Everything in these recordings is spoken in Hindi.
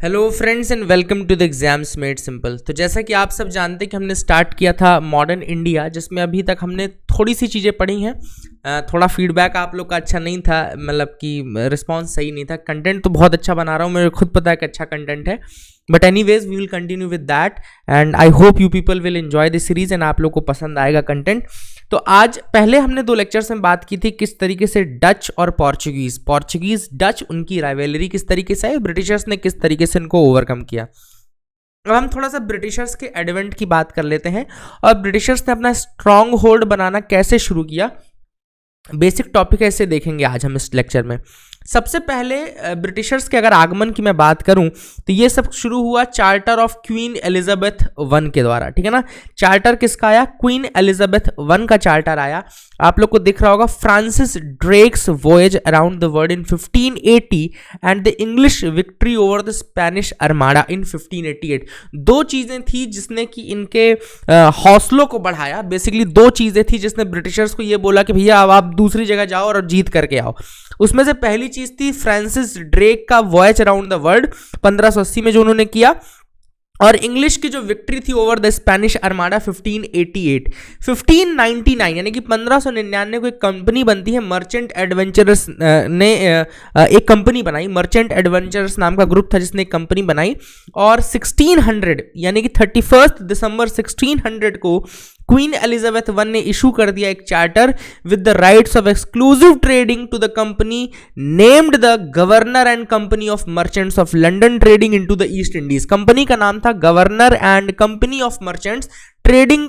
Hello friends and welcome to the exams made simple. तो जैसा कि आप सब जानते हैं कि हमने स्टार्ट किया था मॉडर्न इंडिया, जिसमें अभी तक हमने थोड़ी सी चीज़ें पढ़ी हैं। थोड़ा फीडबैक आप लोग का अच्छा नहीं था, मतलब कि रिस्पांस सही नहीं था। कंटेंट तो बहुत अच्छा बना रहा हूँ, मुझे खुद पता है कि अच्छा कंटेंट है, but anyways we will continue with that and I hope you people will enjoy this series and आप लोग को पसंद आएगा कंटेंट। तो आज पहले हमने 2 लेक्चर्स में बात की थी किस तरीके से डच और पोर्चुगीज डच उनकी राइवलरी किस तरीके से है, ब्रिटिशर्स ने किस तरीके से इनको ओवरकम किया। अब हम थोड़ा सा ब्रिटिशर्स के एडवेंट की बात कर लेते हैं और ब्रिटिशर्स ने अपना स्ट्रॉन्ग होल्ड बनाना कैसे शुरू किया। बेसिक टॉपिक ऐसे देखेंगे आज हम इस लेक्चर में। सबसे पहले ब्रिटिशर्स के अगर आगमन की मैं बात करूं तो ये सब शुरू हुआ charter of queen Elizabeth one के द्वारा, ठीक है ना। चार्टर किसका आया? क्वीन एलिजाबेथ वन का चार्टर आया। आप लोग को दिख रहा होगा, Francis Drake's voyage around the world in 1580 and the English victory over the Spanish armada in 1588। 2 चीजें थी जिसने कि इनके हौसलों को बढ़ाया। बेसिकली 2 चीजें थी जिसने ब्रिटिशर्स को ये बोला कि भैया अब आप दूसरी जगह जाओ और जीत करके आओ। उसमें से पहली चीज थी फ्रांसिस ड्रेक का वॉयज अराउंड द वर्ल्ड 1580 में जो उन्होंने किया, और इंग्लिश की जो विक्ट्री थी ओवर द स्पेनिश आर्माडा 1588। 1599 यानी कि 1599 को एक कंपनी बनती है, मर्चेंट एडवेंचरस ने एक कंपनी बनाई। मर्चेंट एडवेंचरस नाम का ग्रुप था जिसने एक कंपनी बनाई, और 1600 यानी कि 31 दिसंबर 1600 को क्वीन एलिजाबेथ वन ने इशू कर दिया एक charter with the rights of exclusive trading to the company named the governor and company of merchants of London trading into the East Indies. Company का नाम था governor and company of merchants trading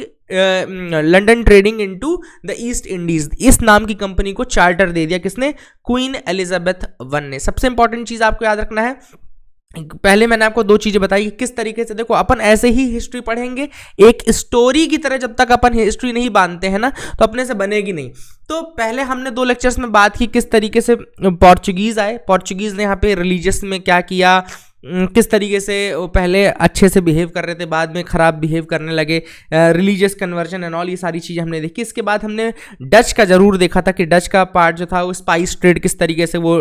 London trading into the East Indies. इस नाम की कंपनी को चार्टर दे दिया किसने? क्वीन एलिजाबेथ वन ने। सबसे इंपॉर्टेंट चीज आपको याद रखना है, पहले मैंने आपको 2 चीजें बताई कि किस तरीके से, देखो अपन ऐसे ही हिस्ट्री पढ़ेंगे एक स्टोरी की तरह। जब तक अपन हिस्ट्री नहीं बांधते हैं ना तो अपने से बनेगी नहीं। तो पहले हमने 2 लेक्चर्स में बात की किस तरीके से पोर्चुगीज आए, पोर्चुगीज ने यहाँ पे रिलीजियस में क्या किया, किस तरीके से वो पहले अच्छे से बिहेव कर रहे थे, बाद में खराब बिहेव करने लगे, रिलीजियस कन्वर्जन एंड ऑल, ये सारी चीज़ें हमने देखी। इसके बाद हमने डच का जरूर देखा था कि डच का पार्ट जो था वो स्पाइस ट्रेड किस तरीके से वो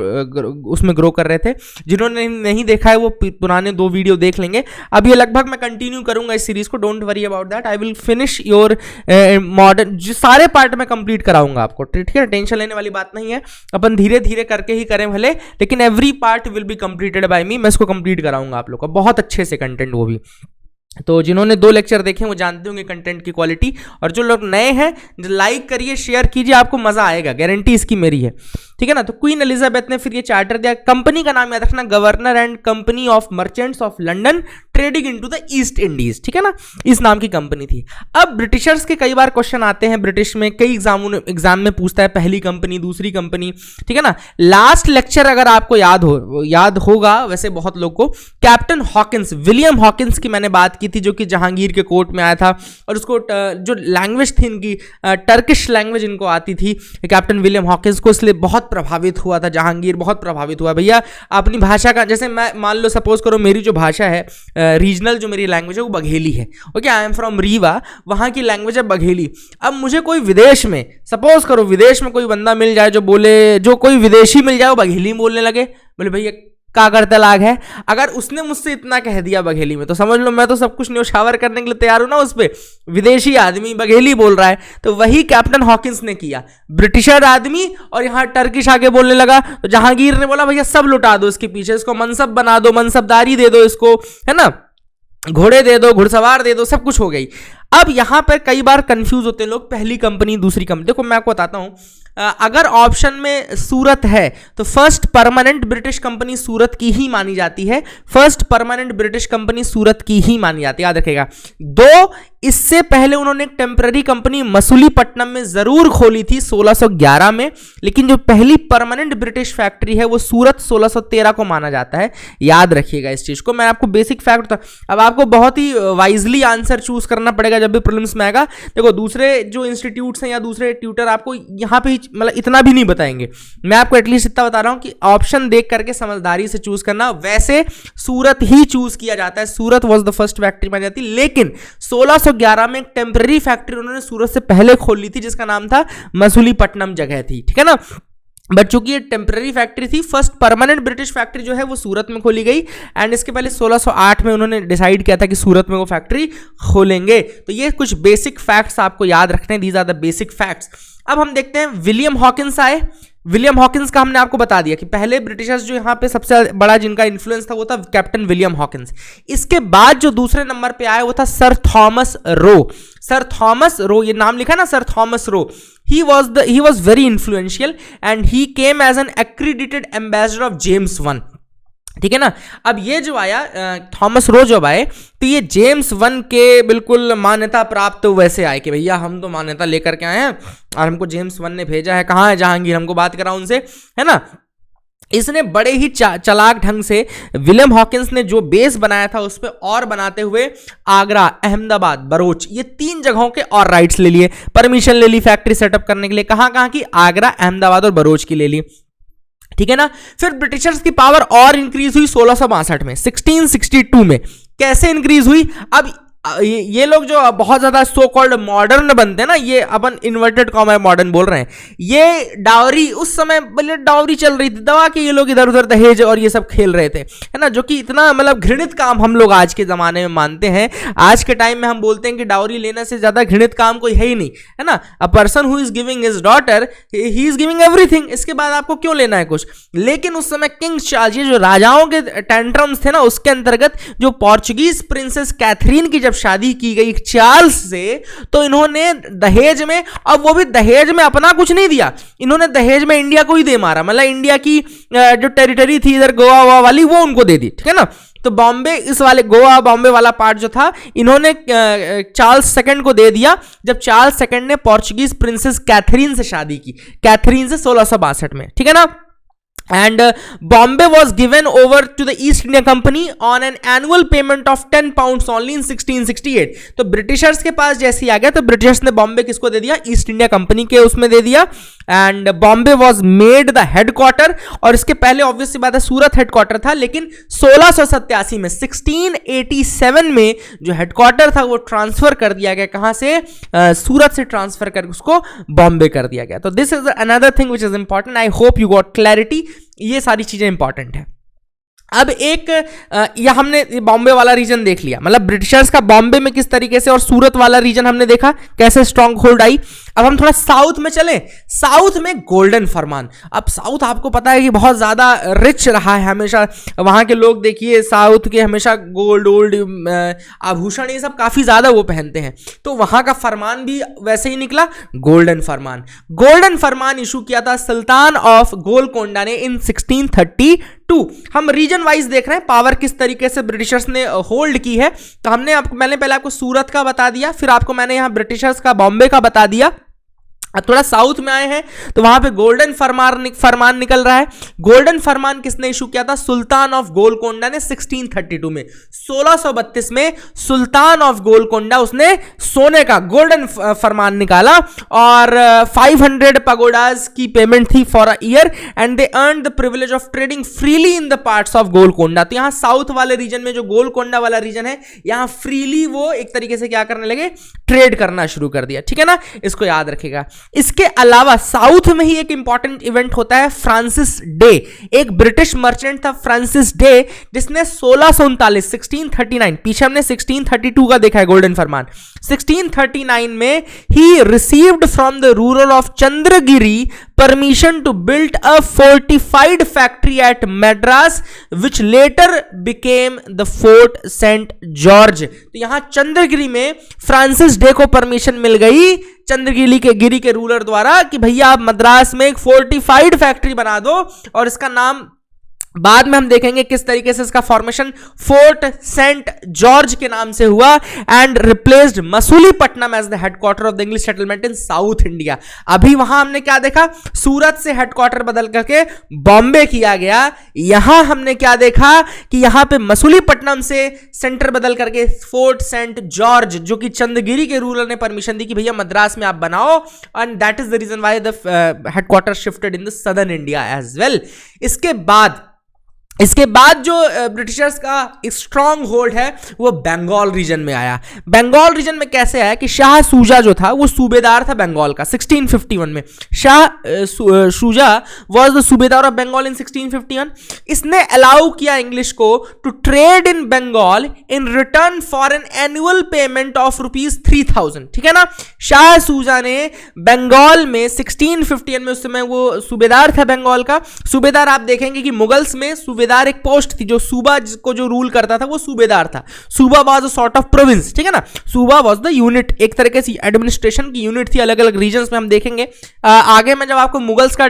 उसमें ग्रो कर रहे थे। जिन्होंने नहीं देखा है वो पुराने 2 वीडियो देख लेंगे। अब ये लगभग मैं कंटिन्यू करूंगा इस सीरीज को, don't worry about that. I will finish your modern, जो सारे पार्ट में कंप्लीट कराऊंगा आपको, ठीक है। टेंशन लेने वाली बात नहीं है, अपन धीरे धीरे करके ही करें भले, लेकिन every part will be completed by me. मैं इसको कंप्लीट कराऊंगा आप लोग का बहुत अच्छे से कंटेंट, वो भी। तो जिन्होंने 2 लेक्चर देखे वो जानते होंगे कंटेंट की क्वालिटी, और जो लोग नए हैं लाइक करिए, शेयर कीजिए, आपको मजा आएगा, गारंटी इसकी मेरी है, ठीक है ना। तो क्वीन एलिजाबेथ ने फिर ये चार्टर दिया। कंपनी का नाम याद रखना, governor and company of merchants of London trading into the East Indies, ठीक है ना, इस नाम की कंपनी थी। अब ब्रिटिशर्स के कई बार क्वेश्चन आते हैं ब्रिटिश में, कई एग्जाम में पूछता है पहली कंपनी दूसरी कंपनी, ठीक है ना। लास्ट लेक्चर अगर आपको याद होगा वैसे बहुत लोग को, कैप्टन हॉकिंस, विलियम हॉकिंस की मैंने बात की थी, जो कि जहांगीर के कोर्ट में आया था, और उसको जो लैंग्वेज थी इनकी टर्किश लैंग्वेज इनको आती थी। कैप्टन विलियम हॉकिंस को इसलिए बहुत प्रभावित हुआ था जहांगीर, बहुत प्रभावित हुआ। भैया अपनी भाषा का, जैसे मैं मान लो सपोज करो मेरी जो भाषा है रीजनल, जो मेरी लैंग्वेज है वो बघेली है, okay, I am from Rewa, वहां की लैंग्वेज है बघेली। अब मुझे कोई विदेश में, सपोज करो विदेश में कोई बंदा मिल जाए जो बोले, जो कोई विदेशी मिल जाए वो बघेली बोलने लगे, बोले भैया का करता लाग है, अगर उसने मुझसे इतना कह दिया बघेली में, तो समझ लो मैं तो सब कुछ न्योछावर करने के लिए तैयार हूं ना उस पे। विदेशी आदमी बघेली बोल रहा है, तो वही कैप्टन हॉकिंस ने किया। ब्रिटिशर आदमी और यहां टर्किश आके बोलने लगा, तो जहांगीर ने बोला भैया सब लुटा दो इसके पीछे, इसको मनसब बना दो, मनसबदारी दे दो इसको, है ना, घोड़े दे दो, घुड़सवार दे दो, सब कुछ हो गई। अब यहां पर कई बार कंफ्यूज होते हैं लोग, पहली कंपनी दूसरी कंपनी। देखो मैं आपको बताता हूं, अगर ऑप्शन में सूरत है तो फर्स्ट परमानेंट ब्रिटिश कंपनी सूरत की ही मानी जाती है, फर्स्ट परमानेंट ब्रिटिश कंपनी सूरत की ही मानी जाती है, याद रखेगा। 2, इससे पहले उन्होंने एक टेम्पररी कंपनी मसूलीपट्टनम में जरूर खोली थी 1611 में, लेकिन जो पहली परमानेंट ब्रिटिश फैक्ट्री है वो सूरत 1613 को माना जाता है, याद रखिएगा इस चीज को। मैं आपको बेसिक फैक्ट, अब आपको बहुत ही वाइजली आंसर चूज करना पड़ेगा जब भी प्रीलिम्स में आएगा। देखो दूसरे जो इंस्टीट्यूट्स हैं या दूसरे ट्यूटर आपको यहाँ पे मतलब इतना भी नहीं बताएंगे, मैं आपको एटलीस्ट इतना बता रहा हूं कि ऑप्शन देख करके समझदारी से चूज करना। वैसे सूरत ही चूज किया जाता है, सूरत वाज द फर्स्ट फैक्ट्री मानी जाती, लेकिन 1611 में एक टेम्पररी फैक्ट्री उन्होंने सूरत से पहले खोल ली थी जिसका नाम था मसूलीपट्टनम जगह थी, ठीक है ना। बट चूंकि ये टेम्पररी फैक्ट्री थी, फर्स्ट परमानेंट ब्रिटिश फैक्ट्री जो है वो सूरत में खोली गई, एंड इसके पहले 1608 में उन्होंने डिसाइड किया था कि सूरत में वो फैक्ट्री खोलेंगे। तो ये कुछ बेसिक फैक्ट्स आपको याद रखने हैं, these are the basic facts. अब हम देखते हैं विलियम हॉकिंस आए। विलियम हॉकिंस का हमने आपको बता दिया कि पहले ब्रिटिशर्स जो यहाँ पे सबसे बड़ा जिनका इन्फ्लुएंस था वो था कैप्टन विलियम हॉकिंस। इसके बाद जो दूसरे नंबर पे आए वो था sir Thomas Roe. Sir Thomas Roe, ये नाम लिखा ना, sir Thomas Roe, he was very influential and he came as an accredited ambassador of James I। ठीक है ना। अब ये जो आया थॉमस रो जब आए तो ये जेम्स वन के बिल्कुल मान्यता प्राप्त तो वैसे आए कि भैया हम तो मान्यता लेकर के आए हैं और हमको जेम्स वन ने भेजा है, कहाँ है जहांगीर, हमको बात करा उनसे, है ना। इसने बड़े ही चालाक ढंग से विलियम हॉकिंस ने जो बेस बनाया था उस पर और बनाते हुए आगरा, अहमदाबाद, बरोच, ये 3 जगहों के और राइट्स ले लिए, परमिशन ले ली फैक्ट्री सेटअप करने के लिए। कहाँ कहाँ की? आगरा, अहमदाबाद और बरोच की ले ली। ठीक है ना। फिर ब्रिटिशर्स की पावर और इंक्रीज हुई 1662 में, 1662 में। कैसे इंक्रीज हुई? अब ये लोग जो बहुत ज्यादा सो कॉल्ड मॉडर्न बनते हैं ना, ये अपन इन्वर्टेड कॉमा मॉडर्न बोल रहे हैं, ये डावरी, उस समय पहले डावरी चल रही थी, दवा के ये लोग इधर उधर दहेज और ये सब खेल रहे थे, है ना, जो कि इतना मतलब घृणित काम हम लोग आज के जमाने में मानते हैं। आज के टाइम में हम बोलते हैं कि डावरी लेने से ज्यादा घृणित काम कोई है ही नहीं, है ना। A person who is giving his daughter, he is giving everything, इसके बाद आपको क्यों लेना है कुछ। लेकिन उस समय किंग चार्ल्स, ये जो राजाओं के टेंट्रम्स थे ना, उसके अंतर्गत जो पोर्चुगीज प्रिंसेस कैथरीन की जब शादी की गई चार्ल्स से, तो इन्होंने दहेज में, अब वो भी दहेज में अपना कुछ नहीं दिया, इन्होंने दहेज में इंडिया को ही दे मारा, मतलब इंडिया की जो टेरिटरी थी इधर गोवा वाली वो उनको दे दी। ठीक है ना। तो बॉम्बे, इस वाले गोवा बॉम्बे वाला पार्ट जो था इन्होंने चार्ल्स सेकंड को दे दिया, जब चार्ल्स सेकंड ने पोर्चुगीज प्रिंसेस कैथरीन से शादी की, कैथरीन से 1662 में। ठीक है ना। And Bombay was given over to the East India Company on an annual payment of 10 pounds only in 1668। तो ब्रिटिशर्स के पास जैसे ही आ गया तो ब्रिटिशर्स ने बॉम्बे किसको दे दिया? ईस्ट इंडिया कंपनी के उसमें दे दिया। And Bombay was made the headquarter, और इसके पहले ऑब्वियसली बात है सूरत हेडक्वार्टर था, लेकिन 1687 में 1687 में जो हेडक्वार्टर था वो ट्रांसफर कर दिया गया, कहां से? सूरत से ट्रांसफर करके उसको बॉम्बे कर दिया गया। तो this is another thing which is important. I hope you got clarity. ये सारी चीजें इंपॉर्टेंट है। अब एक यह हमने बॉम्बे वाला रीजन देख लिया, मतलब ब्रिटिशर्स का बॉम्बे में किस तरीके से, और सूरत वाला रीजन हमने देखा कैसे स्ट्रॉन्ग होल्ड आई। अब हम थोड़ा साउथ में चलें। साउथ में गोल्डन फरमान। अब साउथ आपको पता है कि बहुत ज्यादा रिच रहा है हमेशा, वहां के लोग देखिए साउथ के हमेशा गोल्ड ओल्ड आभूषण ये सब काफी ज्यादा वो पहनते हैं, तो वहां का फरमान भी वैसे ही निकला, गोल्डन फरमान। गोल्डन फरमान इशू किया था सुल्तान ऑफ गोलकोंडा ने इन 1632। हम रीजन वाइज देख रहे हैं पावर किस तरीके से ब्रिटिशर्स ने होल्ड की है। तो मैंने पहले आपको सूरत का बता दिया, फिर आपको मैंने यहां ब्रिटिशर्स का बॉम्बे का बता दिया। अब थोड़ा साउथ में आए हैं तो वहां पे गोल्डन फरमान निकल रहा है। गोल्डन फरमान किसने इशू किया था? सुल्तान ऑफ गोलकोंडा ने 1632 में। 1632 में सुल्तान ऑफ गोलकोंडा उसने सोने का गोल्डन फरमान निकाला, और 500 पगोडाज की पेमेंट थी for a year, and they earn the privilege of trading freely in the parts of Golconda. तो यहां साउथ वाले रीजन में जो गोलकोंडा वाला रीजन है, यहां फ्रीली वो एक तरीके से क्या करने लगे? ट्रेड करना शुरू कर दिया। ठीक है ना, इसको याद रखेगा। इसके अलावा साउथ में ही एक इंपॉर्टेंट इवेंट होता है फ्रांसिस डे। एक ब्रिटिश मर्चेंट था फ्रांसिस डे, जिसने 1639 पीछे हमने 1632 का देखा है गोल्डन फरमान। 1639 में he received from the rural of Chandragiri permission to build a fortified factory at Madras which later became the Fort St. George। तो यहां चंद्रगिरी में फ्रांसिस डे को परमिशन मिल गई चंद्रगिरी के रूलर द्वारा कि भैया आप मद्रास में एक फोर्टिफाइड फैक्ट्री बना दो, और इसका नाम बाद में हम देखेंगे किस तरीके से इसका फॉर्मेशन फोर्ट सेंट जॉर्ज के नाम से हुआ, and replaced Masulipatnam as the headquarter of the English settlement in South India. अभी वहां हमने क्या देखा? सूरत से हेडक्वार्टर बदल करके बॉम्बे किया गया। यहां हमने क्या देखा कि यहां पे मसूलीपट्टनम से सेंटर बदल करके फोर्ट सेंट जॉर्ज, जो कि चंद्रगिरी के रूलर ने परमिशन दी कि भैया मद्रास में आप बनाओ, and that is the reason why the headquarter shifted in the Southern India as well. इसके बाद इसके बाद जो ब्रिटिशर्स का स्ट्रॉन्ग होल्ड है वो बंगाल रीजन में आया। बंगाल रीजन में कैसे आया कि शाह सूजा जो था वो सूबेदार था बंगाल का 1651 में। Shah Shuja was the subedar of Bengal in 1651। इसने अलाउ किया इंग्लिश को to trade in Bengal in return for an annual payment of ₹3000। ठीक है ना। शाह सूजा ने बंगाल में 1651 में, उस समय वो सूबेदार था बंगाल का। सूबेदार आप देखेंगे कि मुगल्स में सूबेदार एक पोस्ट थी, जो सूबा को जो रूल करता था वो सूबेदार था। सूबा was a sort of province. ठीक है ना। सूबा वाज द यूनिट, एक तरीके से एडमिनिस्ट्रेशन की यूनिट थी। अलग अलग रीजन्स में हम देखेंगे आगे मैं जब आपको मुगल्स का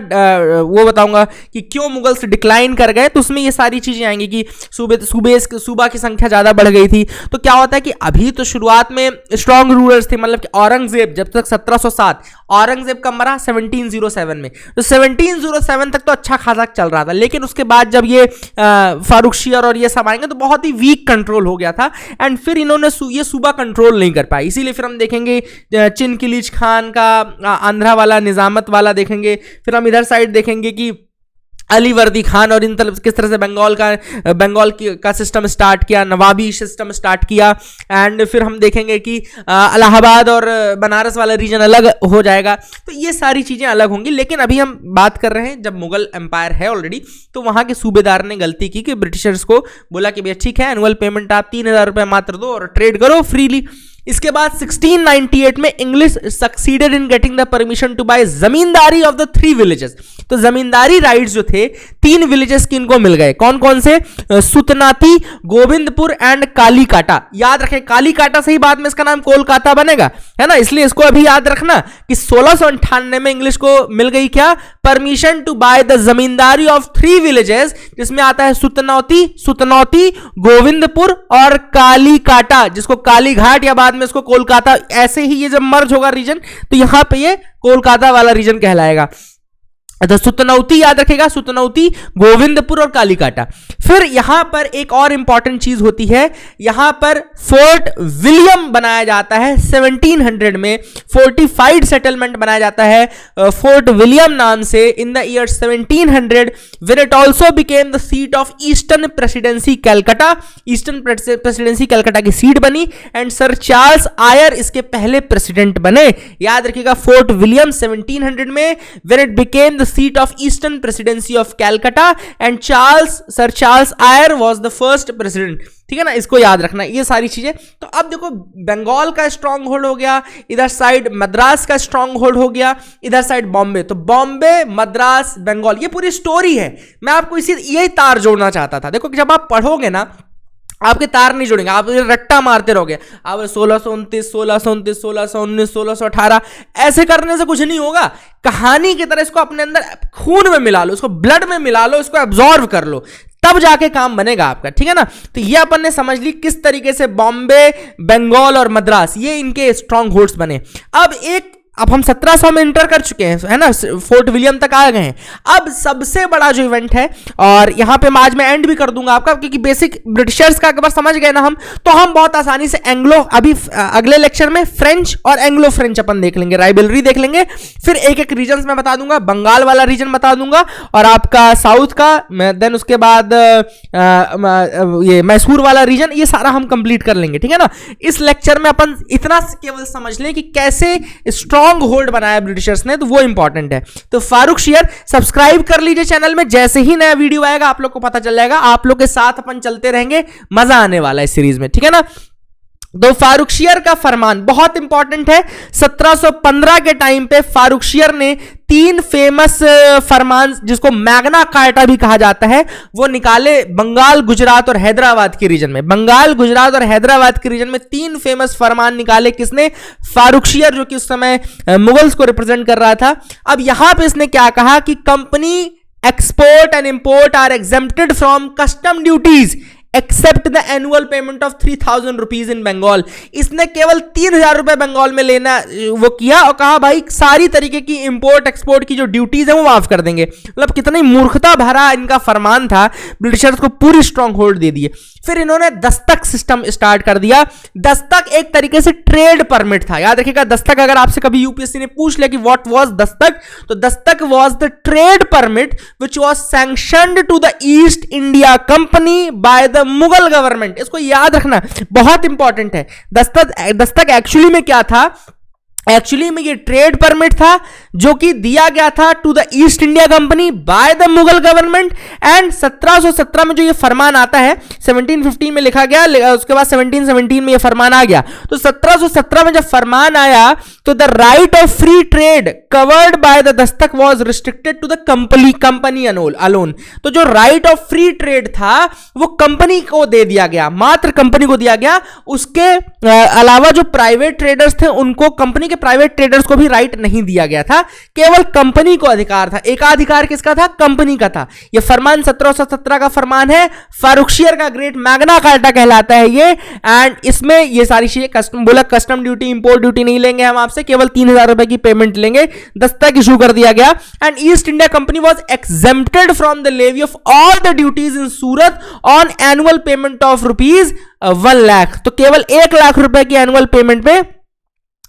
वो बताऊंगा कि क्यों मुगल्स डिक्लाइन कर गए, तो उसमें ये सारी चीजें आएंगी कि सूबा की संख्या ज्यादा बढ़ गई थी। तो क्या होता है कि अभी तो शुरुआत में स्ट्रॉन्ग रूलर्स थे, मतलब कि औरंगजेब जब तक 1707, औरंगजेब कब मरा 1707 में, तो 1707 तक तो अच्छा खासा चल रहा था। लेकिन उसके बाद जब ये फारूकशियर और ये सब आएंगे तो बहुत ही वीक कंट्रोल हो गया था, एंड फिर इन्होंने ये सूबा कंट्रोल नहीं कर पाई। इसीलिए फिर हम देखेंगे चिनकिलीज खान का आंध्रा वाला, निजामत वाला देखेंगे। फिर हम इधर साइड देखेंगे कि अलीवर्दी खान और इन तरह किस तरह से बंगाल का सिस्टम स्टार्ट किया, नवाबी सिस्टम स्टार्ट किया। एंड फिर हम देखेंगे कि इलाहाबाद और बनारस वाला रीजन अलग हो जाएगा। तो ये सारी चीज़ें अलग होंगी। लेकिन अभी हम बात कर रहे हैं जब मुगल एम्पायर है ऑलरेडी, तो वहाँ के सूबेदार ने गलती की कि ब्रिटिशर्स को बोला कि भैया ठीक है, एनुअल पेमेंट आप 3000 रुपये मात्र दो और ट्रेड करो फ्रीली। इसके बाद 1698 में English succeeded in getting the permission to buy zamindari of the 3 villages. तो जमींदारी राइट्स जो थे 3 विलेजेस की इनको मिल गए। कौन कौन से? सुतनाती, गोविंदपुर एंड कालीकाटा। याद रखें, कालीकाटा से ही बाद में इसका नाम कोलकाता बनेगा, है ना। इसलिए इसको अभी याद रखना कि 1698 में इंग्लिश को मिल गई क्या? Permission to buy the zamindari of 3 villages, जिसमें आता है सुतनौती, गोविंदपुर और कालीकाटा, जिसको कालीघाट या बाद में इसको कोलकाता, ऐसे ही ये जब मर्ज होगा रीजन तो यहां पे ये कोलकाता वाला रीजन कहलाएगा। तो सुतनौती याद रखेगा, सुतनौती, गोविंदपुर और कालीकाटा। फिर यहां पर एक और इंपॉर्टेंट चीज होती है, यहां पर फोर्ट विलियम बनाया जाता है 1700 में। फोर्टिफाइड सेटलमेंट बनाया जाता है फोर्ट विलियम नाम से in the year 1700, when it also became the seat of eastern presidency Calcutta. Eastern presidency Calcutta की सीट बनी एंड सर चार्ल्स आयर इसके पहले प्रेसिडेंट बने। याद रखिएगा, फोर्ट विलियम 1700 में, when it became seat of Eastern Presidency of Calcutta and Sir Charles Eyre was the first president। ठीक है ना, इसको याद रखना ये सारी चीजें। तो अब देखो, बंगाल का स्ट्रॉन्ग होल्ड हो गया, इधर साइड मद्रास का स्ट्रॉन्ग होल्ड हो गया, इधर साइड बॉम्बे। तो बॉम्बे, मद्रास, बंगाल, ये पूरी स्टोरी है। मैं आपको यही तार जोड़ना चाहता था। देखो जब आप पढ़ोगे ना, आपके तार नहीं जुड़ेंगे, आप रट्टा मारते रहोगे। अब 1629, 1629, 1619, 1618 ऐसे करने से कुछ नहीं होगा। कहानी की तरह इसको अपने अंदर खून में मिला लो, इसको ब्लड में मिला लो, इसको एब्जॉर्व कर लो, तब जाके काम बनेगा आपका। ठीक है ना। तो ये अपन ने समझ ली किस तरीके से बॉम्बे, बंगाल और मद्रास ये इनके स्ट्रॉन्ग होल्ड्स बने। अब हम 1700 में इंटर कर चुके हैं, है ना, फोर्ट विलियम तक आ गए हैं। अब सबसे बड़ा जो इवेंट है, और यहां पे आज मैं एंड भी कर दूंगा आपका, क्योंकि बेसिक ब्रिटिशर्स का अगर समझ गए ना हम, तो हम बहुत आसानी से अभी अगले लेक्चर में फ्रेंच और एंग्लो फ्रेंच अपन देख लेंगे, राइवलरी देख लेंगे। फिर एक एक रीजन में बता दूंगा, बंगाल वाला रीजन बता दूंगा और आपका साउथ का, देन उसके बाद ये मैसूर वाला रीजन, ये सारा हम कंप्लीट कर लेंगे। ठीक है ना। इस लेक्चर में अपन इतना केवल समझ लें कि कैसे स्ट्रॉन्ग होल्ड बनाया ब्रिटिशर्स ने, तो वो इंपॉर्टेंट है। तो फारूकशियर सब्सक्राइब कर लीजिए चैनल में, जैसे ही नया वीडियो आएगा आप लोग को पता चल जाएगा। आप लोग के साथ अपन चलते रहेंगे, मजा आने वाला है इस सीरीज में। ठीक है ना। तो फारूकशियर का फरमान बहुत इंपॉर्टेंट है। 1715 के टाइम पे फारूकशियर ने 3 फेमस फरमान, जिसको मैग्ना कार्टा भी कहा जाता है, वो निकाले बंगाल, गुजरात और हैदराबाद के रीजन में। बंगाल, गुजरात और हैदराबाद के रीजन में 3 फेमस फरमान निकाले। किसने? फारूकशियर, जो कि उस समय मुगल्स को रिप्रेजेंट कर रहा था। अब यहां पे इसने क्या कहा कि company export and import are exempted from custom duties except the annual payment of 3000 rupees in Bengal. इसने केवल 3000 रुपए बंगाल में लेना वो किया और कहा भाई सारी तरीके की इंपोर्ट एक्सपोर्ट की जो ड्यूटीज है वो माफ कर देंगे। मतलब कितनी मूर्खता भरा इनका फरमान था, ब्रिटिशर्स को पूरी स्ट्रॉन्ग होल्ड दे दिए। फिर इन्होंने दस्तक सिस्टम स्टार्ट कर दिया। दस्तक एक तरीके से ट्रेड परमिट था, याद रखिएगा। दस्तक अगर आपसे कभी यूपीएससी ने पूछ लिया कि व्हाट वाज दस्तक, तो दस्तक was the trade permit which was sanctioned to the East India Company by the Mughal government. इसको याद रखना, बहुत इंपॉर्टेंट है। दस्तक एक्चुअली में क्या था? एक्चुअली में ये ट्रेड परमिट था जो कि दिया गया था to the East India Company by the Mughal government. And 1717 में जो ये फरमान आता है, 1715 में लिखा गया, उसके बाद 1717 में ये फरमान आ गया। तो 1717 में जब फरमान आया तो the right of free trade covered by the dastak was restricted to the company alone. तो जो राइट ऑफ फ्री ट्रेड था वो कंपनी को दे दिया गया, मात्र कंपनी को दिया गया। उसके अलावा जो प्राइवेट ट्रेडर्स थे उनको, कंपनी के प्राइवेट ट्रेडर्स को भी राइट नहीं दिया गया था, केवल कंपनी को अधिकार था। एकाधिकार किसका था? कंपनी का था। यह फरमान 1717 का फरमान है, फारुखशियर का ग्रेट मैग्ना कार्टा कहलाता है ये। एंड इसमें ये सारी चीजें कस्टम ड्यूटी, इंपोर्ट ड्यूटी नहीं लेंगे हम आपसे, केवल 3000 रुपए की पेमेंट लेंगे। दस्तक इशू कर दिया गया। And East India Company was exempted from the levy of all the duties in Surat on annual payment of rupees 1 lakh. तो केवल 1 लाख रुपए की एनुअल पेमेंट पे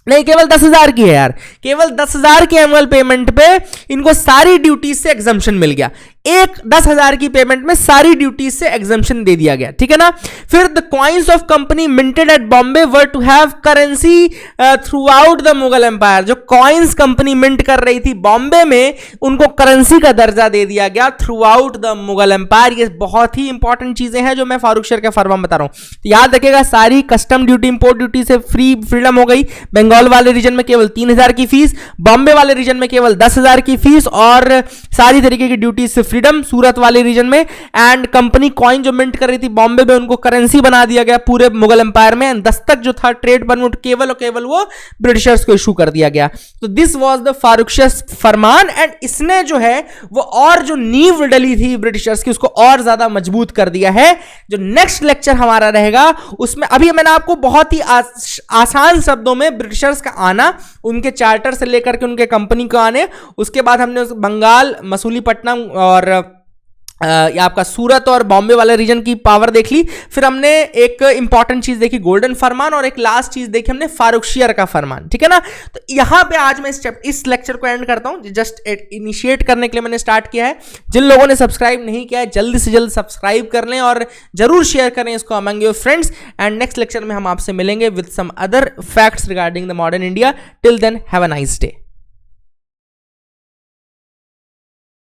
नहीं, केवल 10,000 की है यार, केवल 10,000 की एनुअल पेमेंट पे इनको सारी ड्यूटीज से एग्जम्पशन मिल गया। 10,000 की पेमेंट में सारी ड्यूटीज से एग्जम्पशन दे दिया गया, ठीक है ना। फिर the coins of company minted at Bombay were to have currency throughout the Mughal empire. जो कॉइन्स कंपनी मिंट कर रही थी बॉम्बे में, उनको करेंसी का दर्जा दे दिया गया throughout the Mughal empire. ये बहुत ही इंपॉर्टेंट चीजें हैं जो मैं फारुखशियर के फरमान बता रहा हूं। तो याद रखिएगा, सारी कस्टम ड्यूटी, इंपोर्ट ड्यूटी से फ्रीडम हो गई। बंगाल वाले रीजन में केवल 3000 की फीस, बॉम्बे वाले रीजन में केवल 10,000 की फीस और सारी तरीके की ड्यूटी से फ्रीडम सूरत वाले रीजन में। एंड कंपनी कॉइन जो मिंट कर रही थी बॉम्बे में, उनको करेंसी बना दिया गया पूरे मुगल एम्पायर में। एंड दस्तक जो था ट्रेड परमिट, केवल और केवल वो ब्रिटिशर्स को इशू कर दिया गया। तो this was the Farrukhsiyar farman. And इसने जो है वो और जो नींव डली थी ब्रिटिशर्स की, उसको और ज्यादा मजबूत कर दिया है। जो नेक्स्ट लेक्चर हमारा रहेगा उसमें, अभी मैंने आपको बहुत ही आसान शब्दों में ब्रिटिशर्स का आना, उनके चार्टर से लेकर के उनके कंपनी को आने, उसके बाद हमने बंगाल, मसूलीपट्टनम और आपका सूरत और बॉम्बे वाले रीजन की पावर देख ली। फिर हमने एक इंपॉर्टेंट चीज देखी गोल्डन फरमान, और एक लास्ट चीज देखी हमने फारुखशियर का फरमान, ठीक है ना। तो यहां पे आज मैं इस लेक्चर को एंड करता हूं। जस्ट इनिशिएट करने के लिए मैंने स्टार्ट किया है। जिन लोगों ने सब्सक्राइब नहीं किया है जल्दी से जल्द सब्सक्राइब कर लें और जरूर शेयर करें इसको among your friends. And next lecture में हम आपसे मिलेंगे with some other facts regarding the modern India. Till then have a nice day.